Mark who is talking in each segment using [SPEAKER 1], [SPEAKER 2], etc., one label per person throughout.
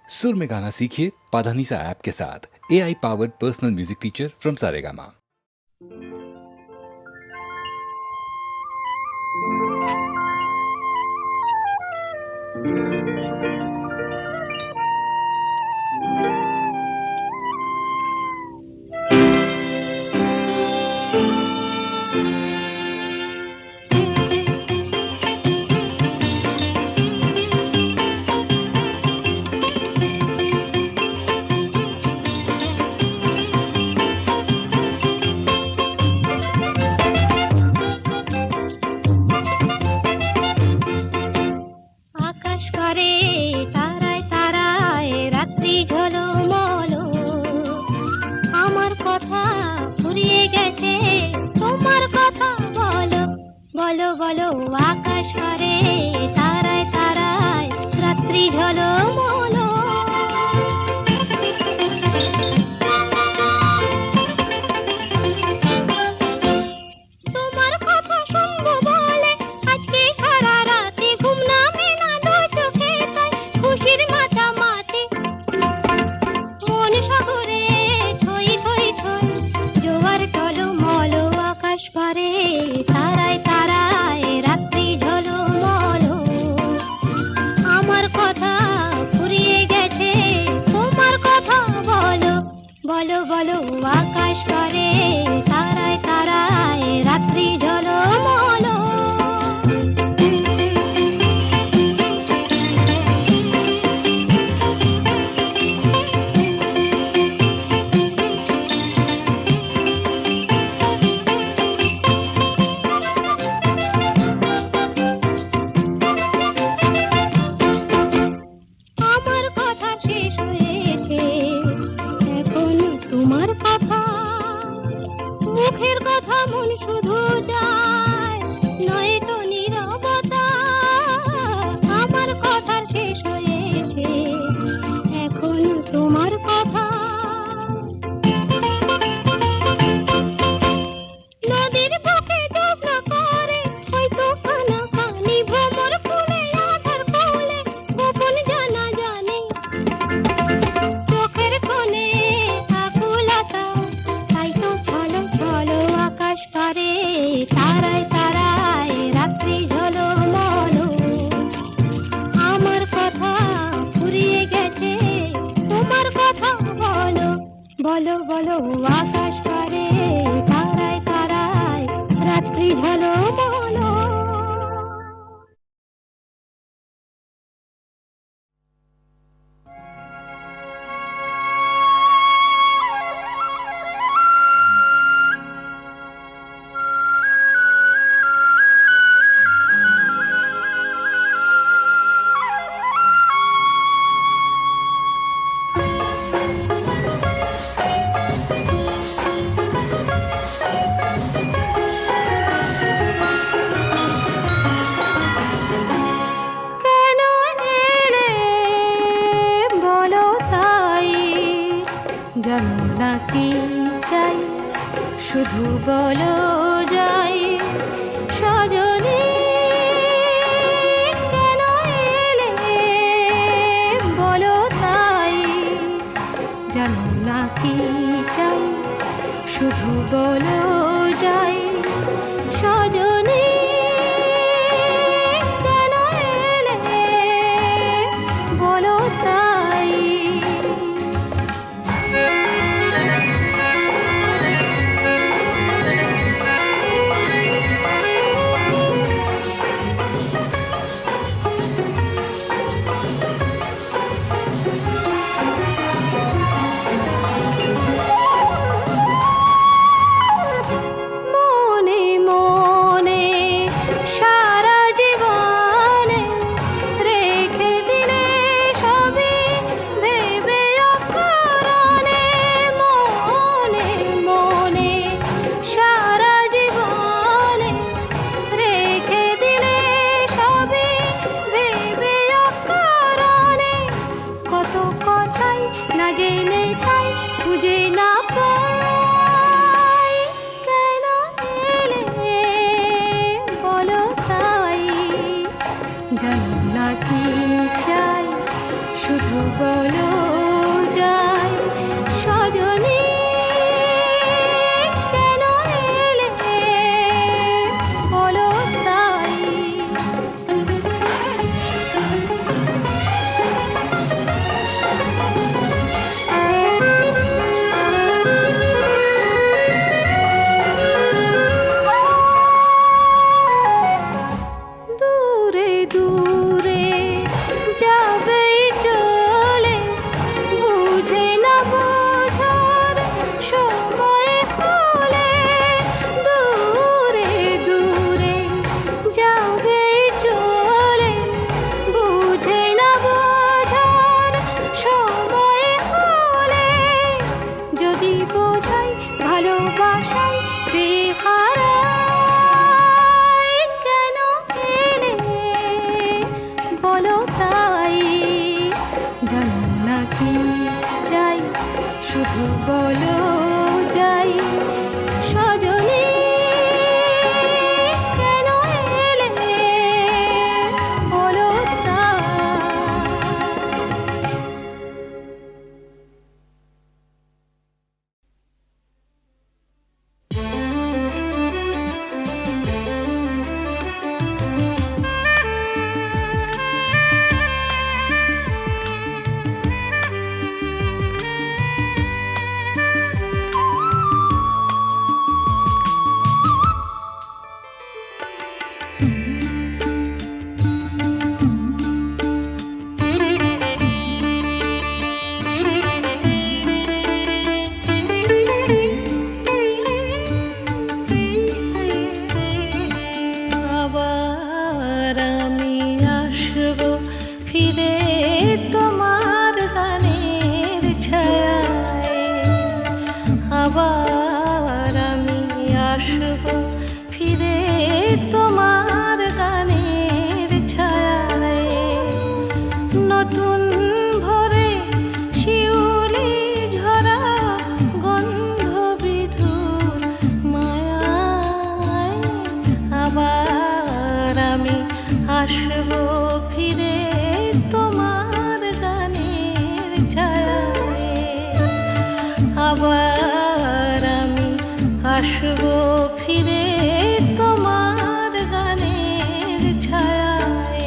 [SPEAKER 1] सुर में गाना सीखिए पाधानीसा ऐप के साथ। AI powered personal music teacher from Saregama.
[SPEAKER 2] বলো যাই সজনী কেন এলে বলো তাই। দূরে দূরে যাবে চলে বুঝে না বোঝার সময় হলে। দূরে দূরে যাবে চলে বুঝে না বোঝার সময় হলে। যদি বোঝাই ভালোবাসায় বেহারায় কেন এলে বলো তাই। জানো না কি চাই শুধু বলো যাই সজনী কেন এলে বলো তাই। আবার আমি আসবো ফিরে তোমার গানের ছায়ায়। আবার আমি আসবো ফিরে তোমার গানের ছায়ায়। নতুন ভরে শিউলি ঝরা গন্ধ বিধুর মায়ায়। আবার আমি আসবো ফিরে তোমার গানের ছায়ায়। আবার আমি আসবো ফিরে তোমার গানের ছায়ায়।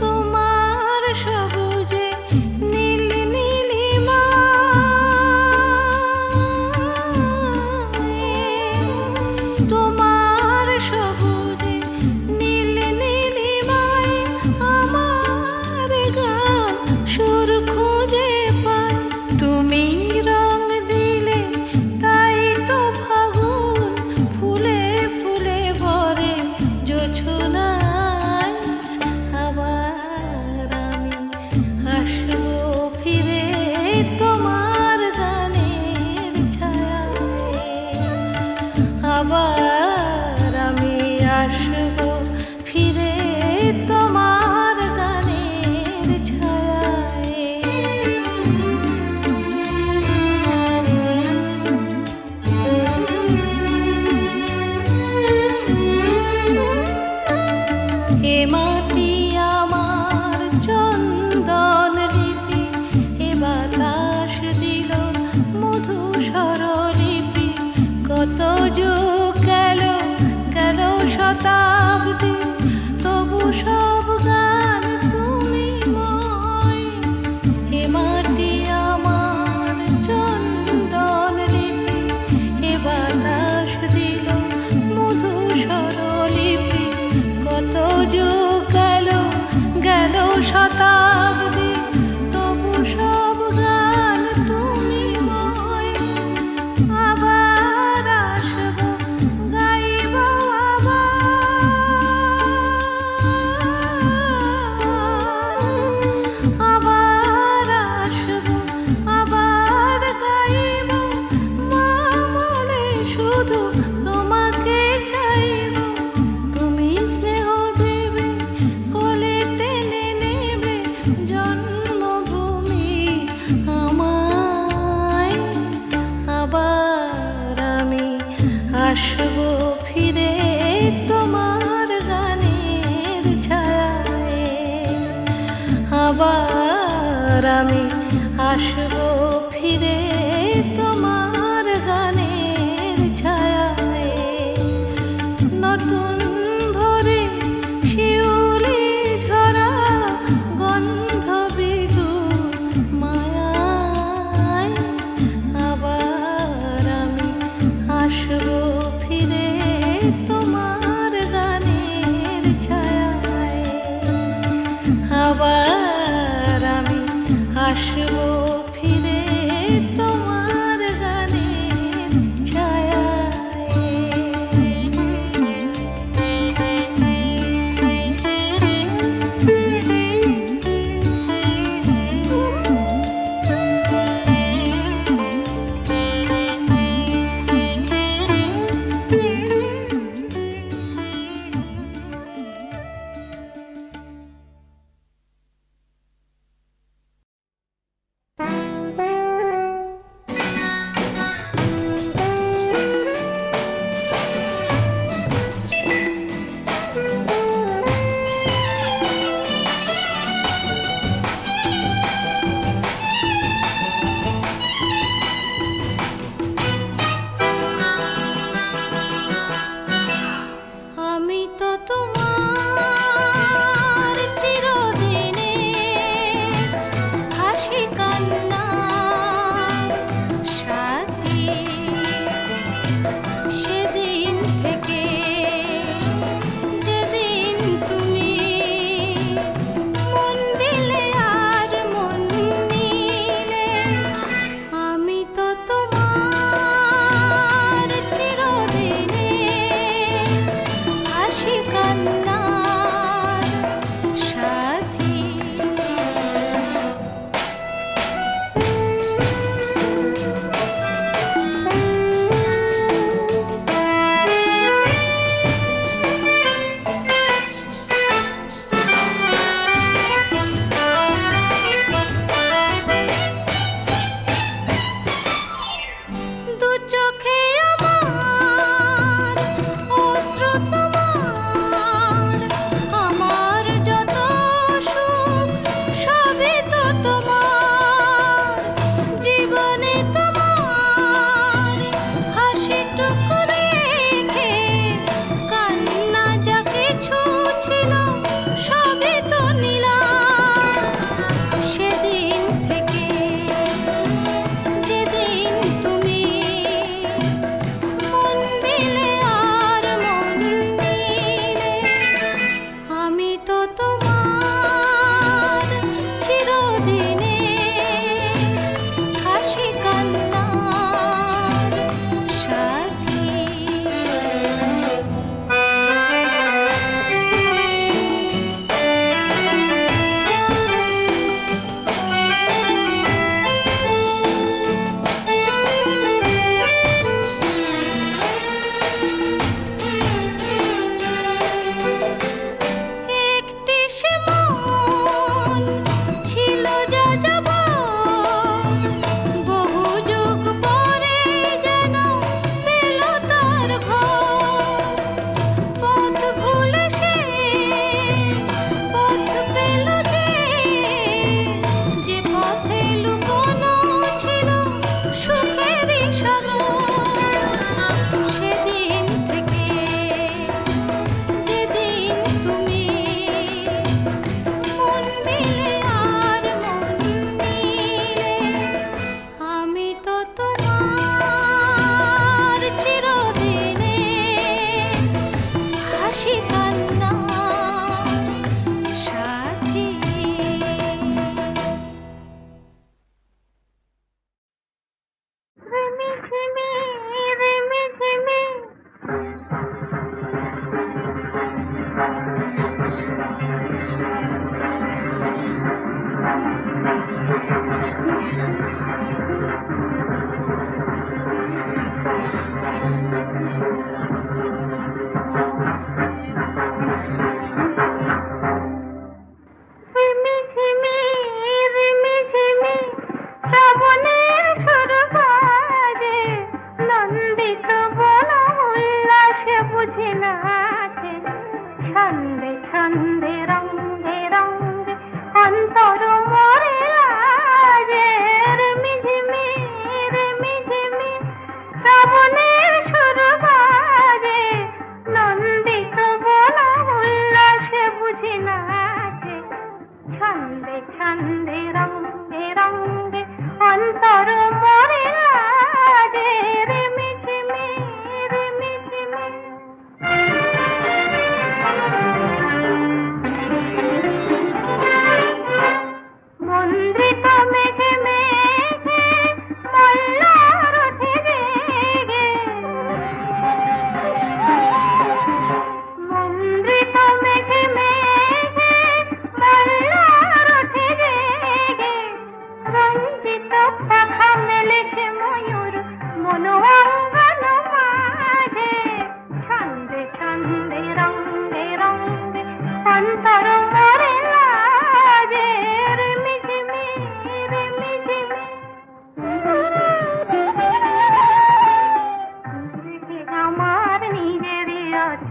[SPEAKER 2] তোমার সবুজে নীল নীলিমায়। তোমার সবুজে নীল নীলিমায় আমার গান সুর খুঁজে পায়। তুমি রং দিলে তাই তো ফাগুন ফুলে ফুলে ভরে জোছনায়। আবার আমি আসবো ফিরে তোমার গানের ছায়ায়। আবার আমি আসবো ফিরে তোমার গানের ছায়ায়। এ মাটি আমার চন্দন লিপি, এ বাতাস দিল মধু স্বরলিপি। কত যুগ শুধু তোমাকে চাইব, তুমি স্নেহ দেবে, কোলে টেনে নেবে জন্মভূমি আমায়। আবার আমি আসবো ফিরে তোমার গানের ছায়ায়। আবার আমি আসবো ফিরে তোমার গানের ছায়ায়। নতুন ভোরে শিউলি ঝরা গন্ধ বিদুর মায়ায়। আবার আমি আসবো ফিরে তোমার গানের ছায়ায়। আবার আমি আসবো ফিরে তোমার গানের ছায়ায়।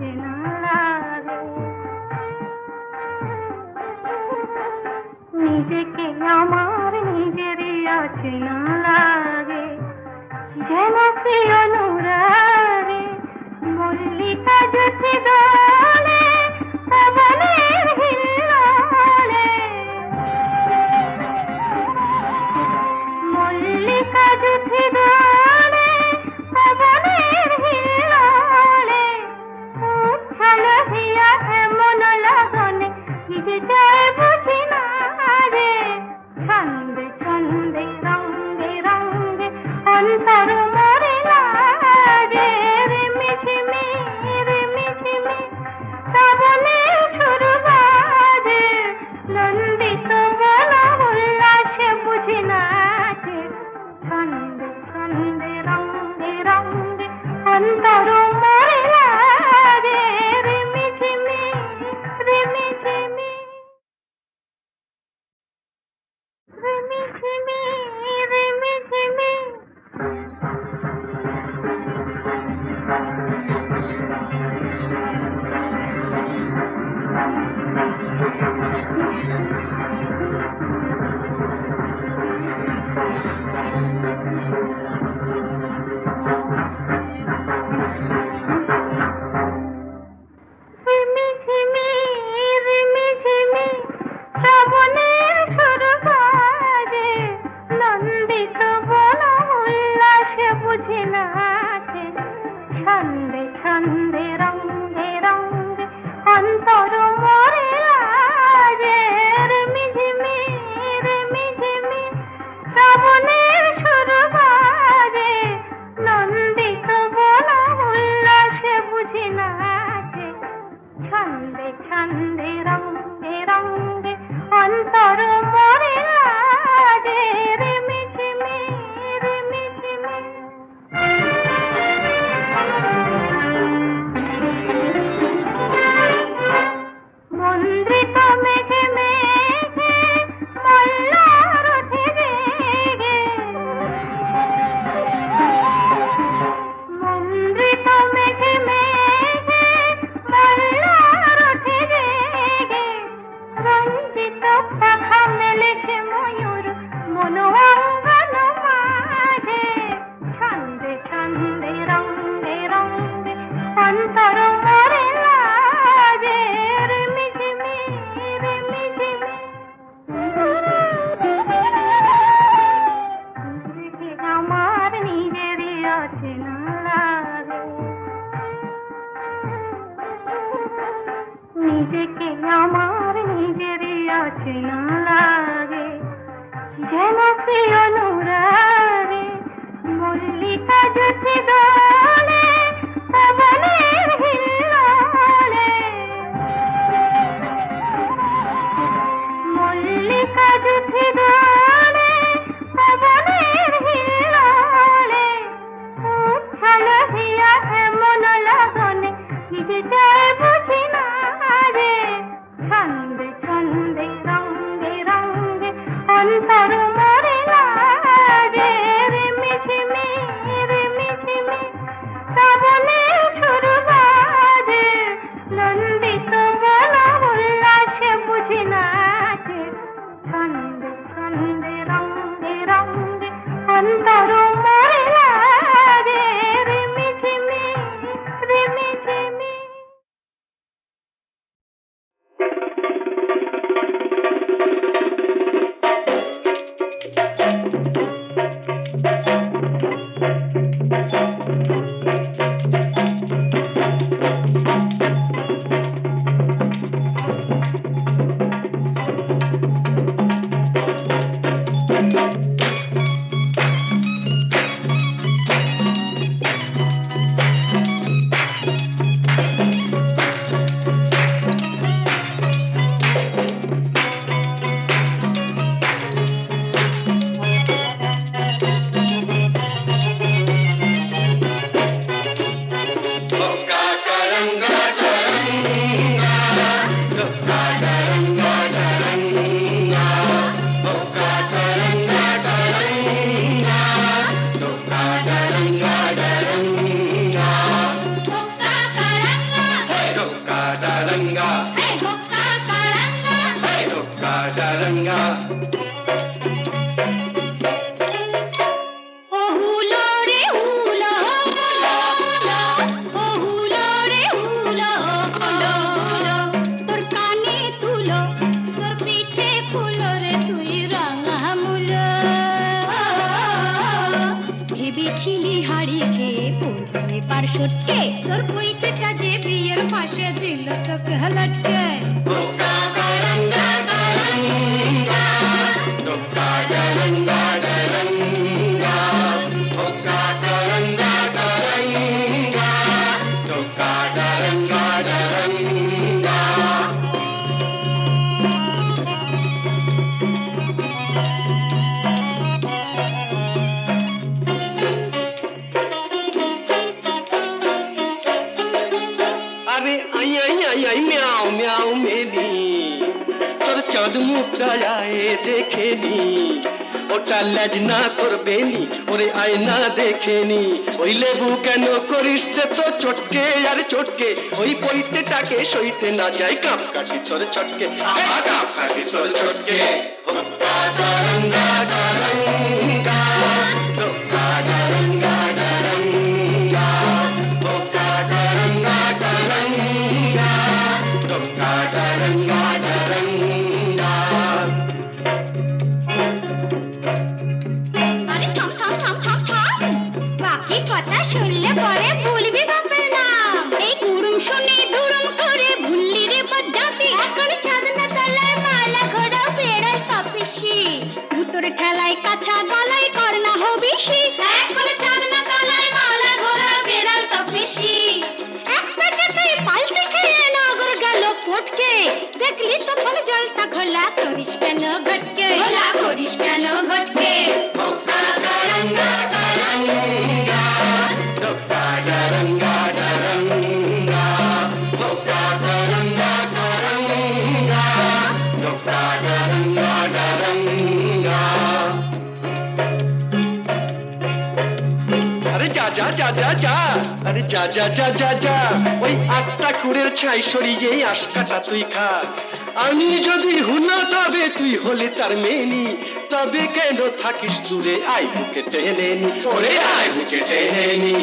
[SPEAKER 2] অচেনা লাগে। নিজেকে আমার নিজেরই অচেনা লাগে, যেন সে অনুরাগে মল্লিকা জ্যোতি দোলে পবনের হিল্লোলে। মল্লিকা জ্যোতি দোলে পবনের হিল্লোলে, উচ্ছল হিয়া এমন লগনে নিজে যায় বুঝি না রে। ছন্দে ছন্দে রঙ্গে রঙ্গে অন্তর মরে লাগে। রিমিঝিমি রিমিঝিমি শ্রাবণের সুর বাজে, নন্দিত বন উল্লাসে বুঝি নাচে। ছন্দে ছন্দে রঙ্গে রঙ্গে অন্তর মরে লাগে। রিমিঝিমি রিমিঝিমি রিমিঝিমি রিমিঝিমি। রিমিঝিমি রিমিঝিমি শ্রাবণের সুর বাজে, নন্দিত বন উল্লাসে বুঝি নাচে। ছন্দে ছন্দে রঙ্গে রঙ্গে অন্তর মরে লাগে। রিমিঝিমি রিমিঝিমি শ্রাবণের সুর বাজে, নন্দিত বন উল্লাসে বুঝি নাচে। ছন্দে ছন্দে রঙ্গে রঙ্গে অন্তর মরে লাগে। রিমিঝিমি রিমিঝিমি। মন্দ্রিত মেঘে মেঘে মল্লার ওঠে রেগে। মন্দ্রিত মেঘে মেঘে মল্লার ওঠে রেগে। রঞ্জিত পাখা মেলেছে ময়ূর মন অঙ্গন মাঝে। ছন্দে ছন্দে রঙ্গে রঙ্গে অন্তর মরে লাগে। রিমিঝিমি রিমিঝিমি। নিজেকে আমার নিজেরই অচেনা লাগে। নিজেকে আমার নিজেরই অচেনা লাগে, যেন সে অনুরাগে মল্লিকা জ্যোতি দোলে পবনের হিল্লোলে। মল্লিকা জ্যোতি দোলে পবনের হিল্লোলে, উচ্ছল হিয়া এমন লগনে নিজে যায় বুঝি না রে। ছন্দে ছন্দে রঙ্গে রঙ্গে অন্তর মরে লাগে। রিমিঝিমি রিমিঝিমি এবার সত্যি তোর বইটা যে বিয়ের পাশে দিল তোকে লটকে
[SPEAKER 3] চাঁদ মুখটা দেখে নি ওটা লাজ না করবে নি ওরে আয়না দেখে নি ওই লেবু কেন করিস তো চটকে আর চটকে ওই পৈতেটাকে সইতে না যায় কাপ কাটি তোর চটকে কাপ কাটি তোর চটকে
[SPEAKER 2] কথা শুনলে পরে ভুলবি বাপের নাম এই গুরুম শুনে দুরুম করে ভুললি রে বজ্জাতি এখন ছাদনা তলায় মালা ঘোড়া বেড়াল তপিসি ভুতর ঠেলায় কাছা গলায় করনা হবিসি এখন ছাদনা তলায় মালা ঘোড়া বেড়াল তপিসি এক পেটেতেই পাল্টি খেয়ে নগর গেল পটকে দেখলি তখন জলটা ঘোলা করিস কেন ঘটকে ঘোলা করিস কেন ঘটকে
[SPEAKER 3] আরে যা যা যা যা যা ওই আস্তা কুড়ের ছাই সরিয়ে আশকাটা তুই খা আমি যদি হুনা তবে তুই হলে তার মেনি তবে কেন থাকিস দূরে আই বুকে টেনে নি ওরে আই বুকে টেনে নি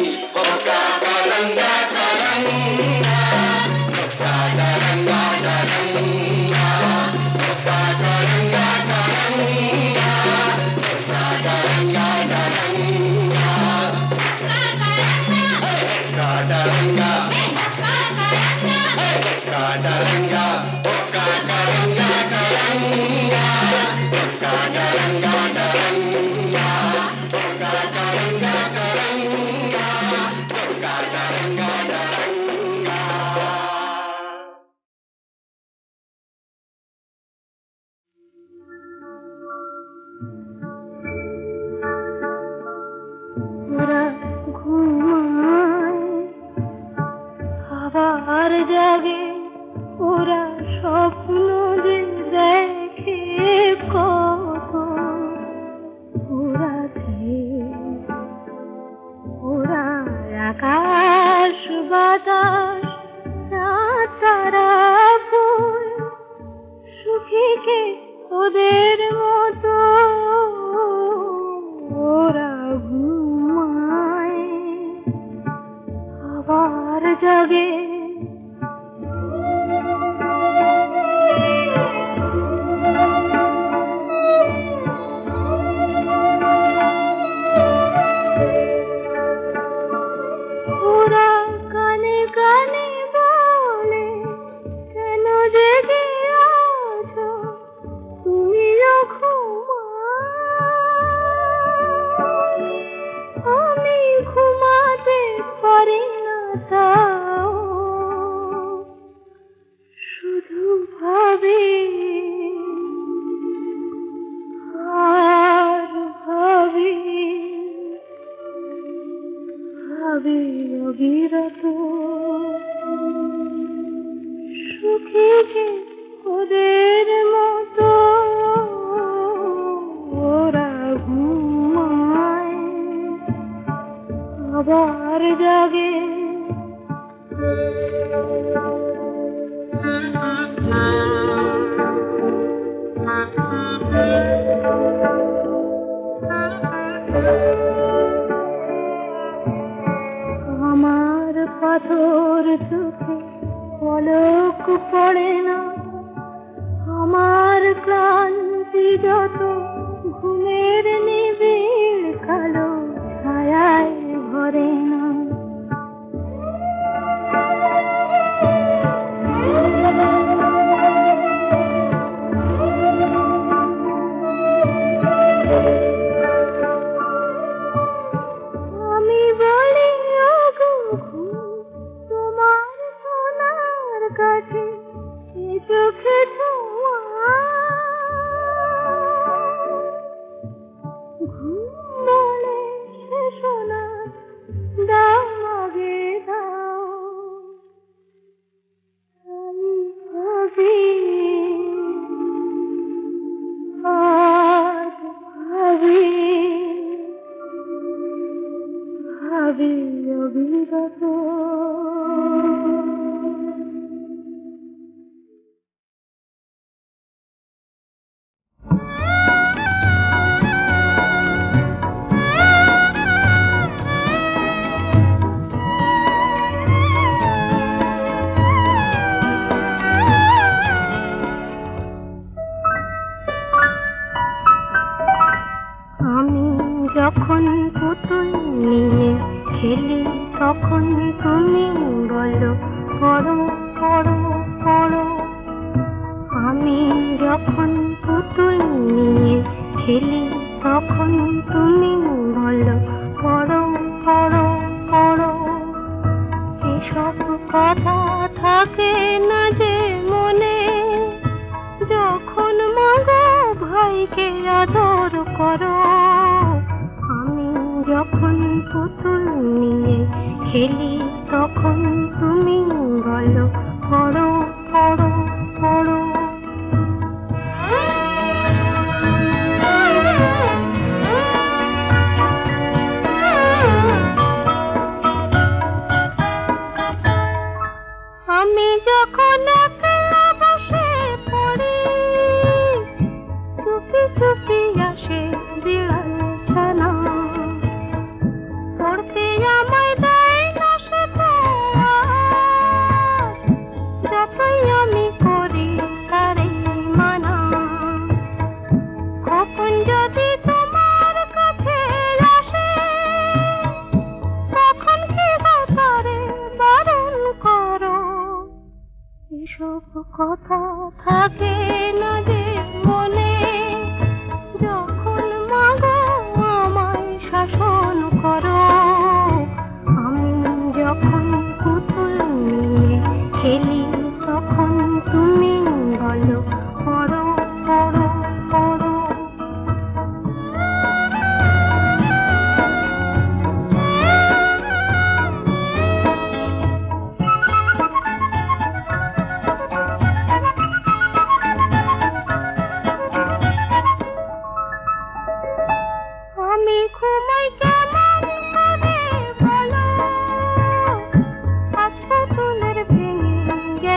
[SPEAKER 2] জাগে ওরা স্বপ্ন যে দেখে কত ওরা ওরা আকাশ বাতাস তারা ফুল সুখীকে ওদের মতো ওরা ঘুমায় আবার জাগে অবিরত সুখীকে ওদের মতো ওরা ঘুমায় আবার জাগে আমার পাথর চোখে পলক পড়ে না আমার ক্লান্তি যত ঘুমের নিবিড় কালো ছায়ায় ভরে না তুমি বলো পড়ো পড়ো পড়ো। আমি যখন পুতুল নিয়ে খেলি তখন তুমি বলো পড়ো পড়ো পড়ো। এসব কথা থাকে না যে মনে, যখন মাগো ভাইকে আদর করো। আমি যখন পুতুল নিয়ে খেলি তখন তুমি বলো পড়ো পড়ো পড়ো। আমি যখন একলা বসে পড়ি, চুপি চুপি আসে বিড়াল ছানা, পড়তে আমায় দেয় না সে তো আর, যতই আমি করি তারে মানা। কখন যদি তোমার কাছে আসে, তখন কি তারে বারণ করো। এসব কথা থাকে না যে মনে, যখন মাগো আমায় শাসন করো। আমি যখন পুতুল নিয়ে খেলি তখন তুমি বলো পড়ো পড়ো পড়ো। আমি ঘুমাই কেমন করে বলো, আজ পুতুলের ভেঙে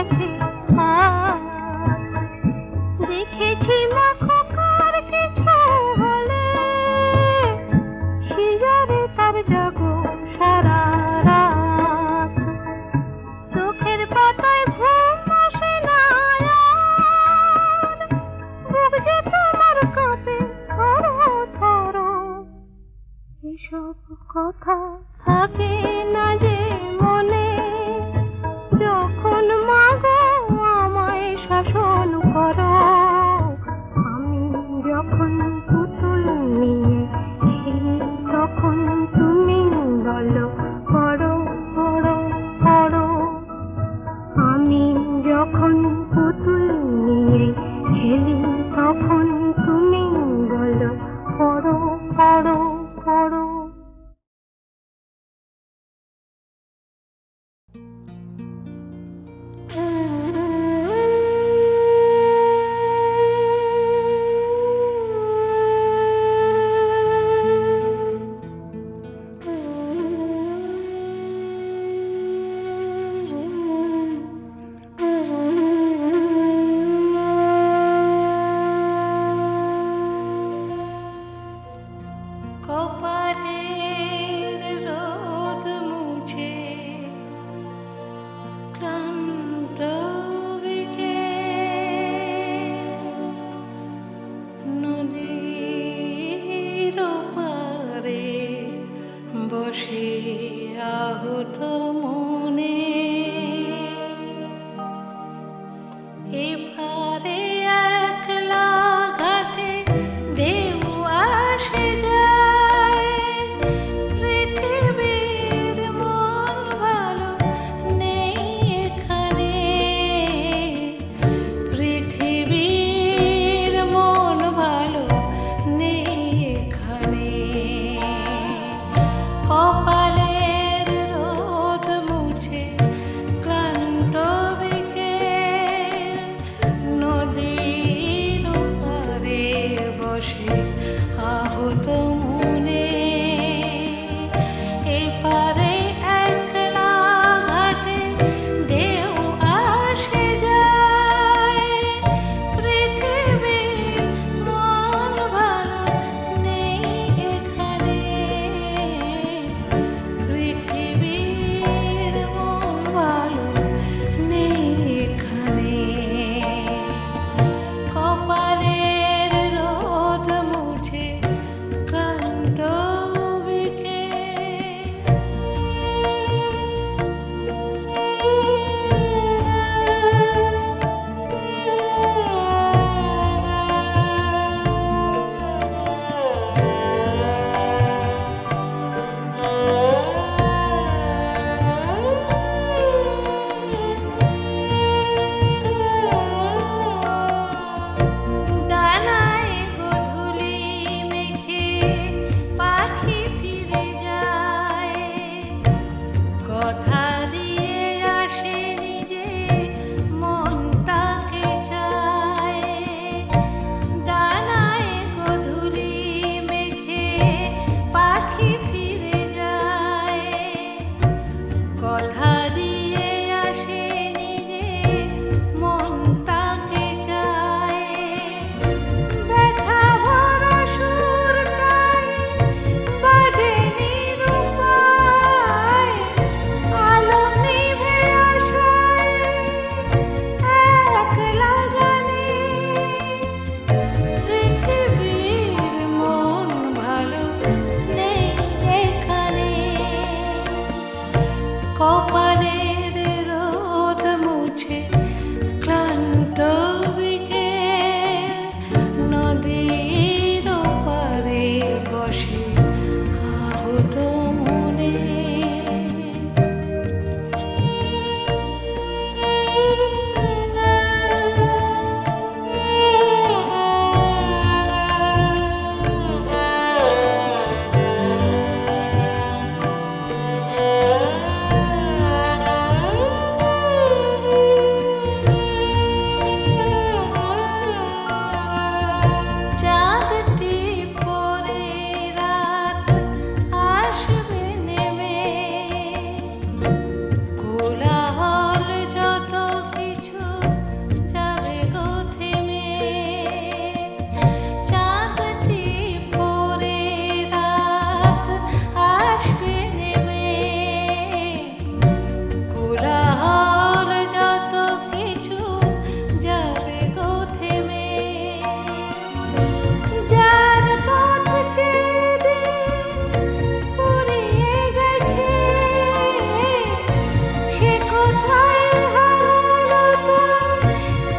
[SPEAKER 2] কোথায় হারালো তো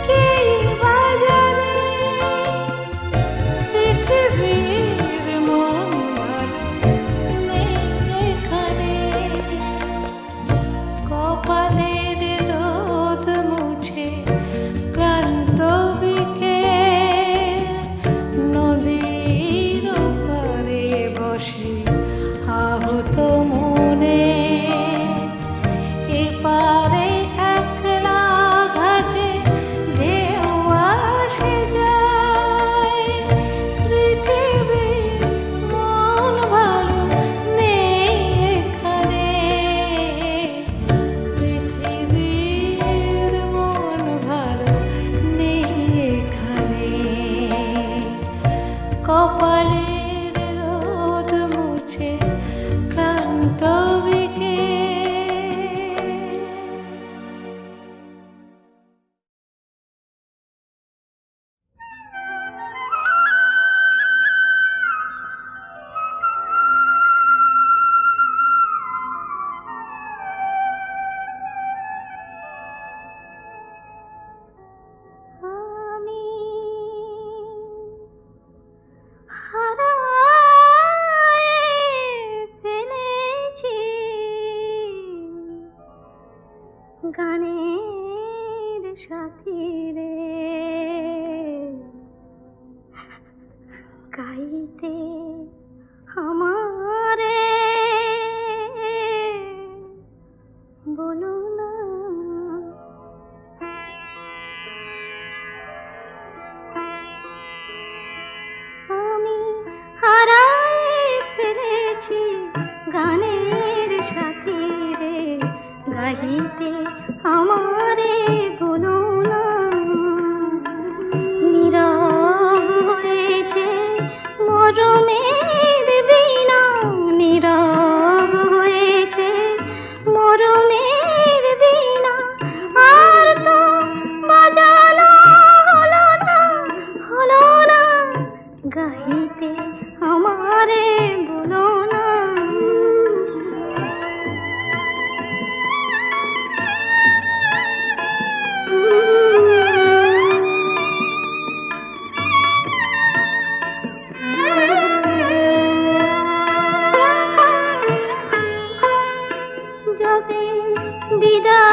[SPEAKER 2] কে বা জানে, পৃথিবীর মন নেই এখানে। কপালের রোদ মুছে ক্লান্ত বিকেল, নদীর পাড়ে বসে আহত মনে, এপারে একলা ঘাটে ঢেউ আসে যায়। পৃথিবীর মন ভালো নেই এখানে, পৃথিবীর মন ভালো নেই এখানে। কপালের রোদ মুছে ক্লান্ত বিকেল। আমি হারায় ফেলেছি গানের সাথী রে, গাইতে আমারে বলো না। আমি হারায় ফেলেছি গানের সাথী রে, গাহিতে আমারে বলো না। নীরব হয়েছে মরমের বীণা, নীরব হয়েছে মরমের বীণা, আর তো বাজানো হলো না, হলো না। গাহিতে আমারে বলো না। যবে বিদায়